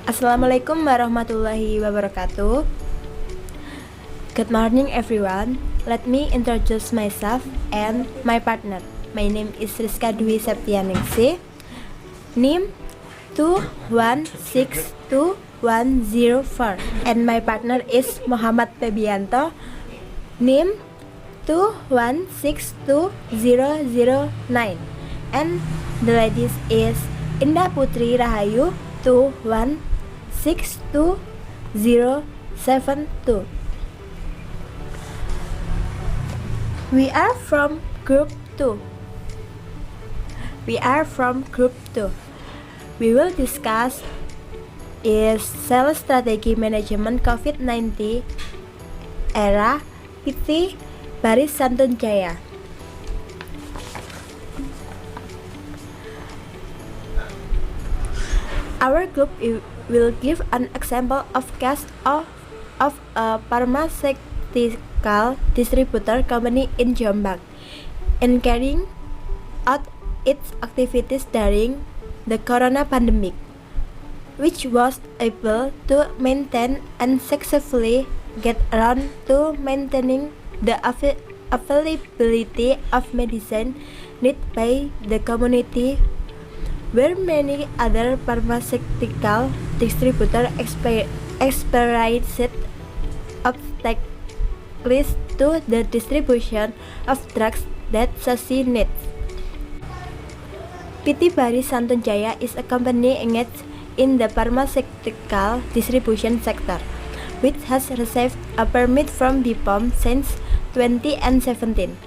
Assalamualaikum warahmatullahi wabarakatuh. Good morning everyone. Let me introduce myself and my partner. My name is Rizka Dwi Septianingsih. NIM 2162104 and my partner is Muhammad Febianto. NIM 2162009 and the ladies is Indah Putri Rahayu 2162072. We are from Group 2. We will discuss is sales strategy management COVID-19 era PT Baris Santun Jaya. Our group will give an example of case of a pharmaceutical distributor company in Jombang in carrying out its activities during the corona pandemic, which was able to maintain and successfully get around to maintaining the availability of medicine needed by the community, where many other pharmaceutical distributors experienced obstacles to the distribution of drugs that society needs. PT Baris Santun Jaya is a company engaged in the pharmaceutical distribution sector, which has received a permit from BPOM since 2017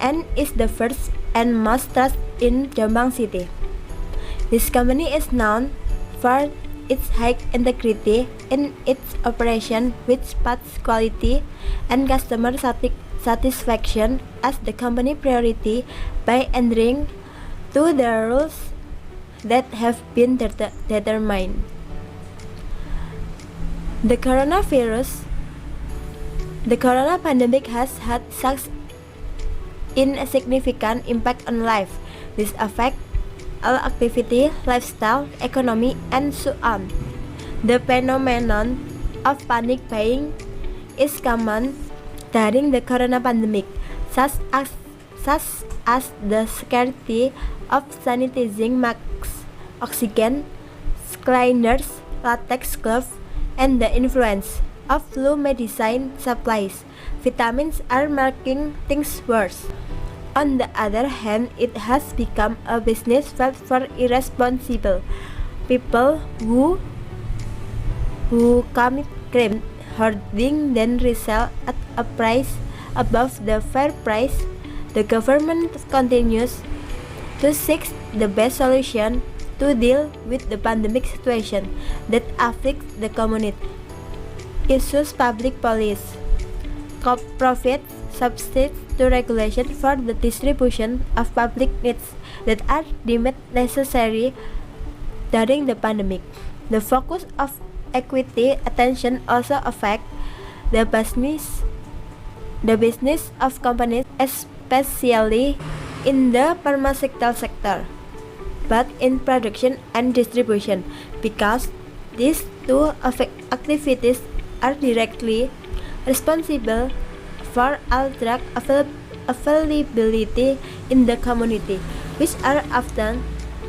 and is the first and most trusted in Jombang City. This company is known for its high integrity in its operation, which puts quality and customer satisfaction as the company priority by adhering to the rules that have been determined. The corona pandemic has had such insignificant impact on life. This affects all activity, lifestyle, economy, and so on. The phenomenon of panic buying is common during the corona pandemic, such as the scarcity of sanitizing masks, oxygen, cleaners, latex gloves, and the influence of flu medicine supplies. Vitamins are making things worse. On the other hand, it has become a business filled for irresponsible people who commit crime, hoarding, then resell at a price above the fair price. The government continues to seek the best solution to deal with the pandemic situation that afflicts the community. Issues public policy, profit substitute to regulation for the distribution of public needs that are deemed necessary during the pandemic. The focus of equity attention also affects the business of companies, especially in the pharmaceutical sector, but in production and distribution, because these two activities are directly responsible for all drug availability in the community, which are often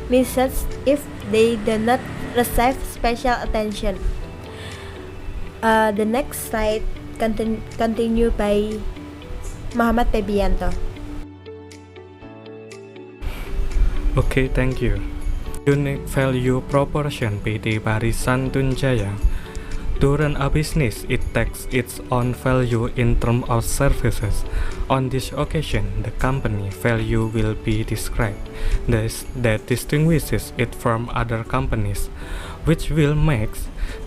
missed if they do not receive special attention. The next slide continue by Muhammad Febianto. Okay, thank you. Unique value proportion PT Baris Santun Jaya. To run a business, it takes its own value in terms of services. On this occasion, the company value will be described that distinguishes it from other companies, which will make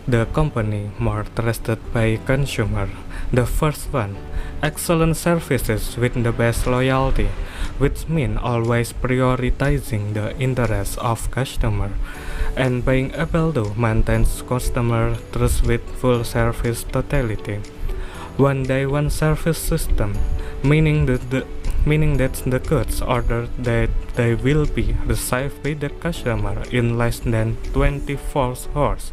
the company more trusted by consumer. The first one, excellent services with the best loyalty, which means always prioritizing the interests of customer and being able to maintain customer trust with full service totality. One day one service system, meaning that meaning that the goods ordered that they will be received by the customer in less than 24 hours,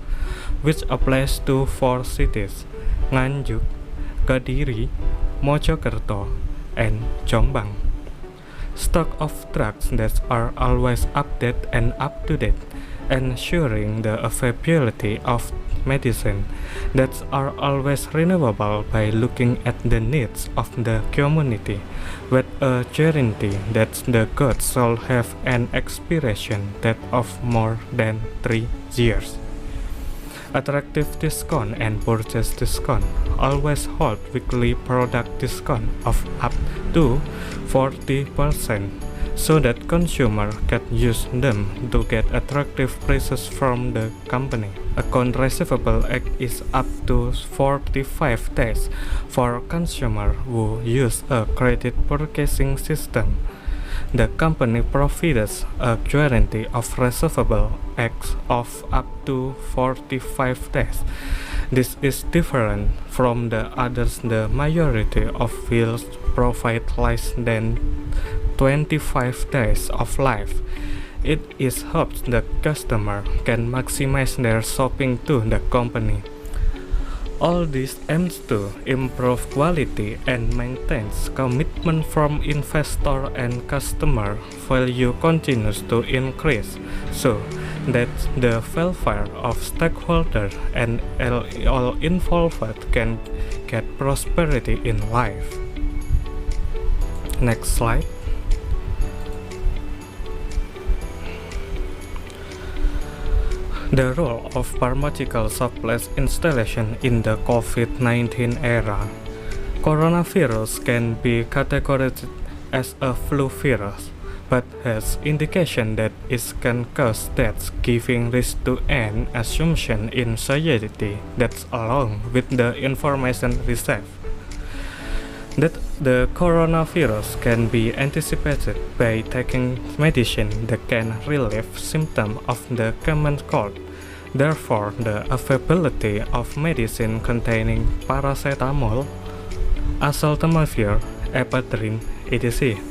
which applies to 4 cities, Nganjuk, Kediri, Mojokerto, and Jombang. Stock of drugs that are always updated and up to date, ensuring the availability of medicine that are always renewable by looking at the needs of the community, with a guarantee that the goods shall have an expiration date of more than 3 years. Attractive discount and purchase discount always hold weekly product discount of up to 40%, so that consumer can use them to get attractive prices from the company. Account receivable act is up to 45 days for consumer who use a credit purchasing system. The company provides a guarantee of receivable acts of up to 45 days. This is different from the others. The majority of wills provide less than 25 days of life. It is hoped the customer can maximize their shopping to the company. All this aims to improve quality and maintains commitment from investor and customer. Value continues to increase, so that the welfare of stakeholders and all involved can get prosperity in life. Next slide. The role of pharmaceutical supplies installation in the COVID-19 era. Coronavirus can be categorized as a flu virus, but has indication that it can cause deaths, giving rise to an assumption in society that along with the information received that the coronavirus can be anticipated by taking medicine that can relieve symptoms of the common cold. Therefore, the availability of medicine containing paracetamol, acetaminophen, ephedrine, etc.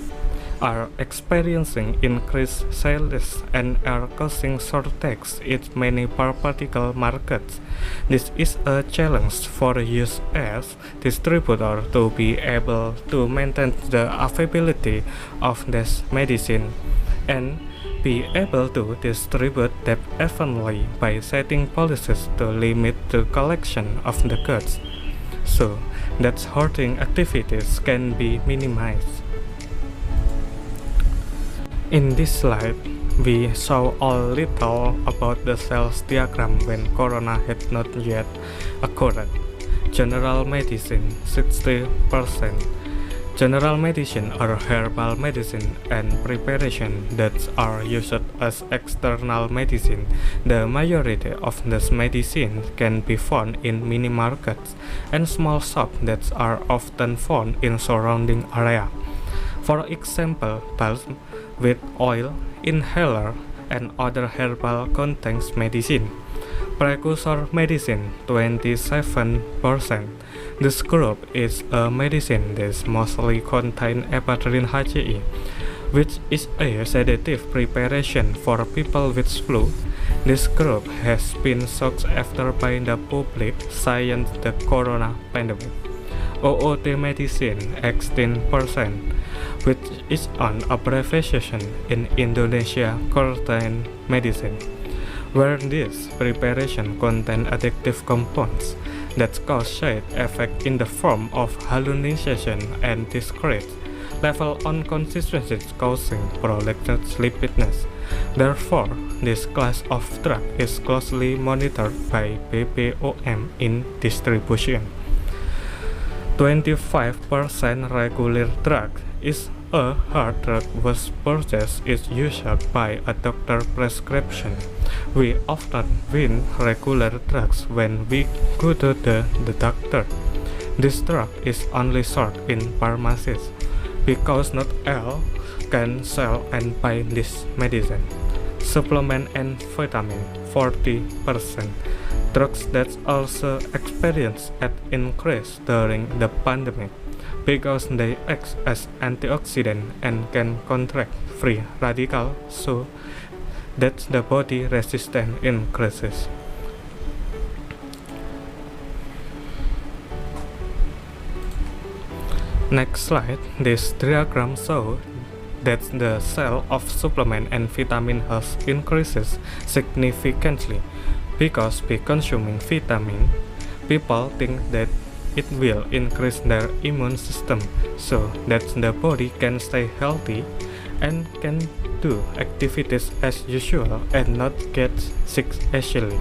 are experiencing increased sales and are causing shortages in many pharmaceutical markets. This is a challenge for us as distributor to be able to maintain the availability of this medicine and be able to distribute them evenly by setting policies to limit the collection of the goods, so that hoarding activities can be minimized. In this slide, we saw a little about the sales diagram when Corona had not yet occurred. General medicine 60%. General medicine or herbal medicine and preparation that are used as external medicine. The majority of this medicine can be found in mini markets and small shops that are often found in surrounding area. For example, balm with oil, inhaler, and other herbal contains medicine. Precursor medicine 27%. This group is a medicine that mostly contains ephedrine HCl, which is a sedative preparation for people with flu. This group has been sought after by the public since the corona pandemic. OOT medicine 18%, which is an abbreviation in Indonesia curtain medicine, where this preparation contains addictive compounds that cause side effects in the form of hallucination and decreased level of consciousness, causing prolonged sleepiness. Therefore, this class of drug is closely monitored by BPOM in distribution. 25% regular drug is a hard drug was purchased is used by a doctor prescription. We often win regular drugs when we go to the doctor. This drug is only sold in pharmacies because not all can sell and buy this medicine. Supplement and vitamin 40%. Drugs that also experienced an increase during the pandemic. because they act as antioxidant and can contract free radical, so that the body resistance increases. Next slide, this diagram shows that the sale of supplement and vitamin health increases significantly because by consuming vitamin, people think that it will increase their immune system so that the body can stay healthy and can do activities as usual and not get sick easily.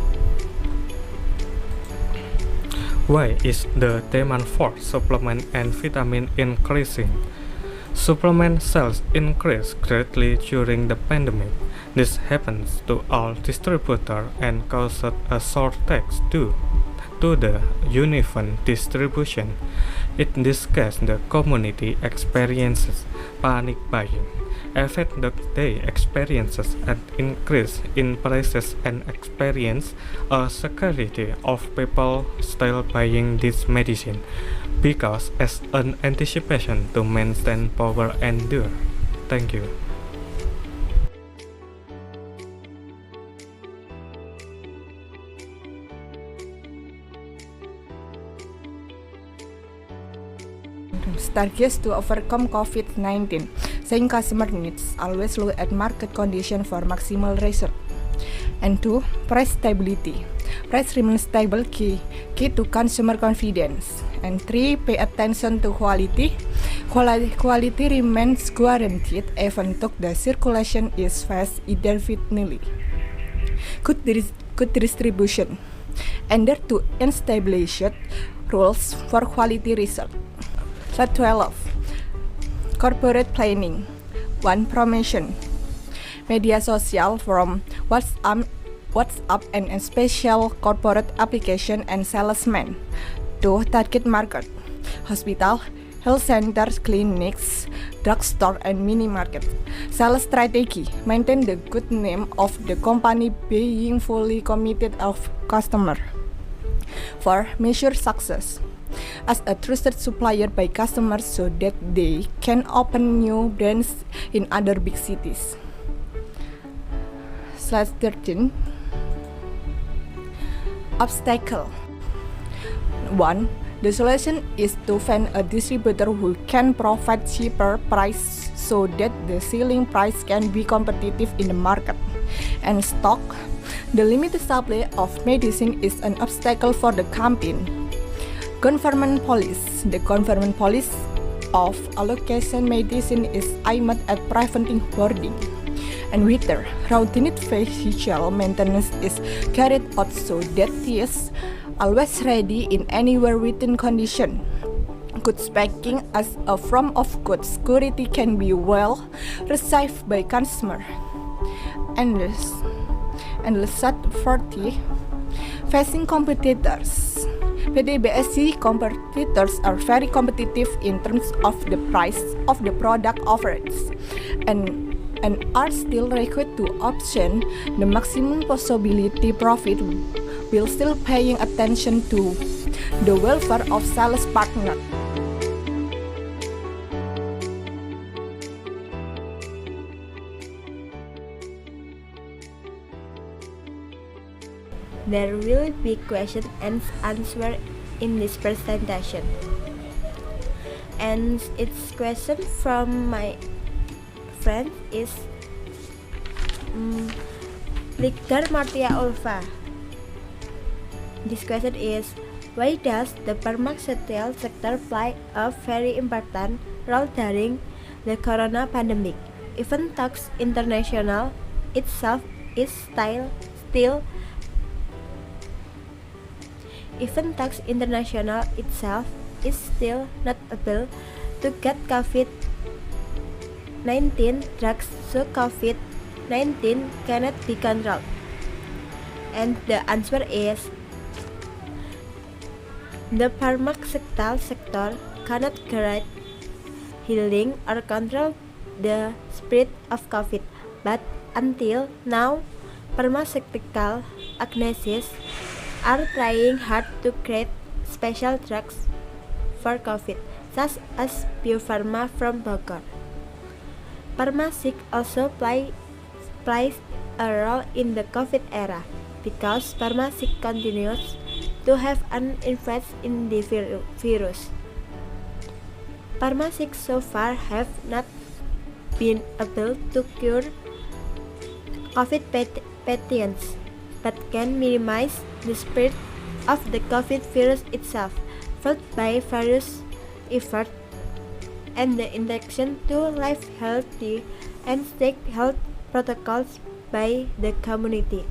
Why is the demand for supplement and vitamin increasing? Supplement sales increased greatly during the pandemic. This happens to all distributors and caused a shortage due to the uneven distribution. In this case, the community experiences panic buying, affect that they experiences an increase in prices and experience a scarcity of people still buying this medicine because as an anticipation to maintain power and endure. Thank you. Strategies to overcome COVID-19, saying customer needs always look at market condition for maximal result. And 2. Price stability. Price remains stable key to consumer confidence. And 3. Pay attention to quality. Quality remains guaranteed even though the circulation is fast indefinitely. Good distribution. And there to establish rules for quality result. Slide 12. Corporate planning. 1. Promotion. Media social from WhatsApp and special corporate application and salesmen. 2. Target market. Hospital, health centers, clinics, drugstore, and mini market. Sales strategy. Maintain the good name of the company being fully committed of customer. 4. Measure success. As a trusted supplier by customers so that they can open new brands in other big cities. Slide 13. Obstacle. 1. The solution is to find a distributor who can provide cheaper price so that the selling price can be competitive in the market. And stock. The limited supply of medicine is an obstacle for the campaign. Government policy. The government policy of allocation medicine is aimed at preventing hoarding. And whether routine physical maintenance is carried out so that it is always ready in anywhere within condition. Goods packing as a form of good security can be well received by consumer. And the set 40. Facing competitors. PTBSC competitors are very competitive in terms of the price of the product offered and are still required to obtain the maximum possibility profit while still paying attention to the welfare of sales partner. There will be question and answer in this presentation. And its question from my friend is Ligar Martia Ulfa. This question is, why does the pharmaceutical sector play a very important role during the corona pandemic? Even though international itself is still not able to get COVID-19 drugs, so COVID-19 cannot be controlled. And the answer is, the pharmaceutical sector cannot create healing or control the spread of COVID, but until now, pharmaceutical agencies are trying hard to create special drugs for COVID. such as Bio Farma from Bogor. Pharmacy also plays a role in the COVID era because pharmacy continues to have an influence in the virus. Pharmacy so far have not been able to cure COVID patients, but can minimize the spread of the COVID virus itself, felt by various efforts and the introduction to life healthy and strict health protocols by the community.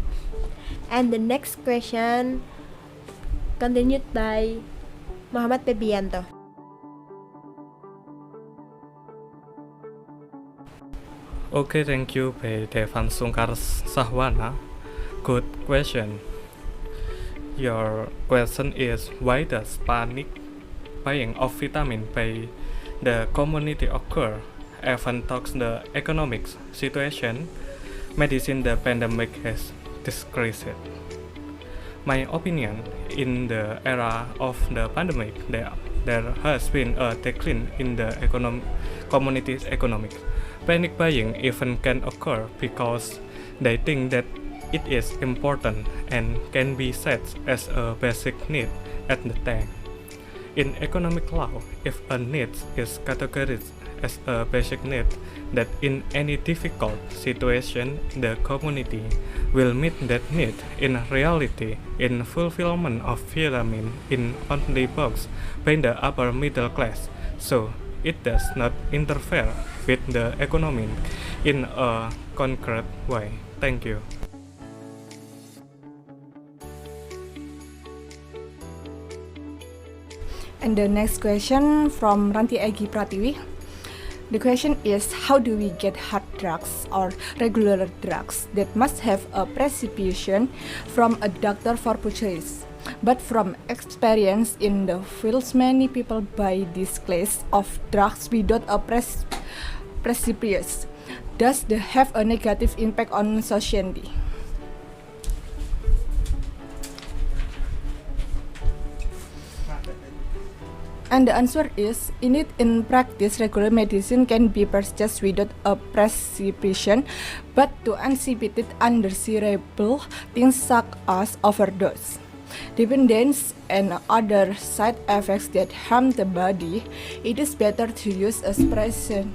And the next question continued by Muhammad Febianto. Okay, thank you by Devan Sungkar Sahwana. Good question. Your question is, why does panic buying of vitamin by the community occur? Evan talks the economic situation medicine the pandemic has decreased. My opinion, in the era of the pandemic, there has been a decline in the community's economic. Panic buying even can occur because they think that it is important and can be set as a basic need at the time. In economic law, if a need is categorized as a basic need, that in any difficult situation the community will meet that need in reality in fulfillment of vitamin in only box by the upper middle class, so it does not interfere with the economy in a concrete way. Thank you. And the next question from Ranti Egi Pratiwi. The question is, how do we get hard drugs or regular drugs that must have a prescription from a doctor for purchase? But from experience in the field, many people buy this class of drugs without a prescription. Does they have a negative impact on society? And the answer is, in practice, regular medicine can be purchased without a prescription, but to unsupported undesirable things such as overdose, dependence, and other side effects that harm the body, it is better to use a prescription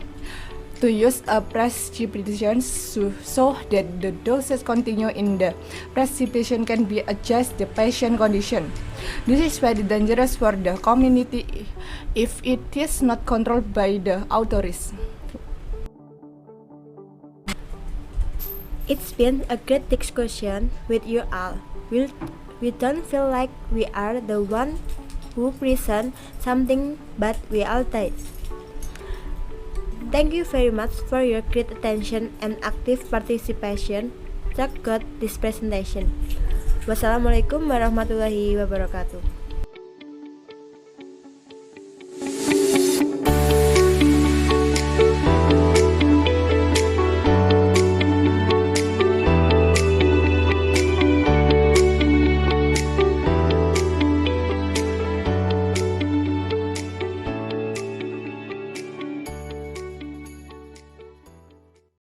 so that the doses continue in the prescription can be adjusted the patient condition. This is very dangerous for the community if it is not controlled by the authorities. It's been a great discussion with you all. We don't feel like we are the one who present something, but we all did. Thank you very much for your great attention and active participation throughout this presentation. Wassalamualaikum warahmatullahi wabarakatuh.